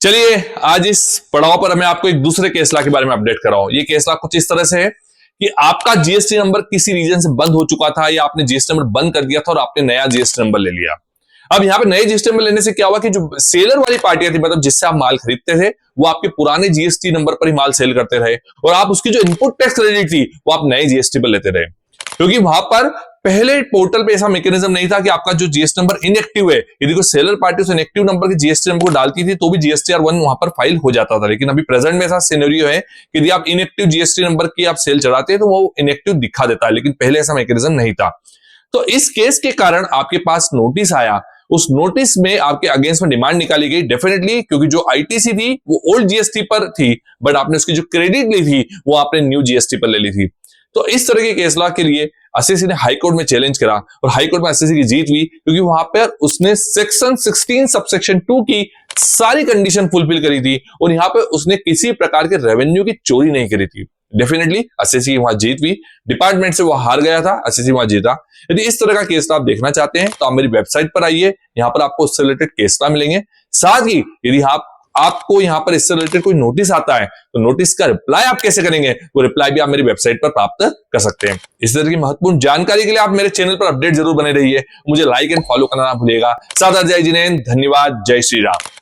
चलिए आज इस पड़ाव पर मैं आपको एक दूसरे केस लॉ के बारे में अपडेट कर रहा हूं। ये केस लॉ कुछ इस तरह से है कि आपका जीएसटी नंबर किसी रीजन से बंद हो चुका था या आपने जीएसटी नंबर बंद कर दिया था और आपने नया जीएसटी नंबर ले लिया। अब यहाँ पे नए जीएसटी नंबर लेने से क्या हुआ कि जो सेलर वाली पार्टियां थी, मतलब जिससे आप माल खरीदते थे, वो आपके पुराने जीएसटी नंबर पर ही माल सेल करते रहे और आप उसकी जो इनपुट टैक्स क्रेडिट थी वो आप नए जीएसटी पर लेते रहे, क्योंकि वहां पर पहले पोर्टल पे ऐसा मैकेनिज्म नहीं था कि आपका जो जीएसटी नंबर इनएक्टिव है, यदि कोई सेलर पार्टी उस इनएक्टिव नंबर के जीएसटी नंबर को डालती थी तो भी जीएसटीआर 1 वहां पर फाइल हो जाता था। लेकिन अभी प्रेजेंट में ऐसा सिनेरियो है कि यदि आप इनएक्टिव जीएसटी नंबर की आप सेल चढ़ाते हैं तो वो इनएक्टिव दिखा देता है, लेकिन पहले ऐसा मैकेनिज्म नहीं था। तो इस केस के कारण आपके पास नोटिस आया, उस नोटिस में आपके अगेंस्ट में डिमांड निकाली गई डेफिनेटली, क्योंकि जो आईटीसी थी वो ओल्ड जीएसटी पर थी, बट आपने उसकी जो क्रेडिट ली थी वो आपने न्यू जीएसटी पर ले ली थी। तो इस तरह के केस लॉ के लिए एसएससी ने हाई कोर्ट में चैलेंज करा और हाई कोर्ट में एसएससी की जीत हुई, क्योंकि वहां पर उसने सेक्शन 16 सबसेक्शन 2 की सारी कंडीशन फुलफिल करी थी और यहां पर उसने किसी प्रकार के रेवेन्यू की चोरी नहीं करी थी। डेफिनेटली एसएससी की वहां जीत हुई, डिपार्टमेंट से वो हार गया था, एसएससी वहां जीता। यदि इस तरह का केस लॉ आप देखना चाहते हैं तो आप मेरी वेबसाइट पर आइए, यहां पर आपको उससे रिलेटेड केस लॉ मिलेंगे। साथ ही यदि आपको यहां पर इससे रिलेटेड कोई नोटिस आता है तो नोटिस का रिप्लाई आप कैसे करेंगे, वो रिप्लाई भी आप मेरी वेबसाइट पर प्राप्त कर सकते हैं। इस तरह की महत्वपूर्ण जानकारी के लिए आप मेरे चैनल पर अपडेट जरूर बने रहिए। मुझे लाइक एंड फॉलो करना ना भूलिएगा। सादर जय जिनेंद्र, धन्यवाद, जय श्री राम।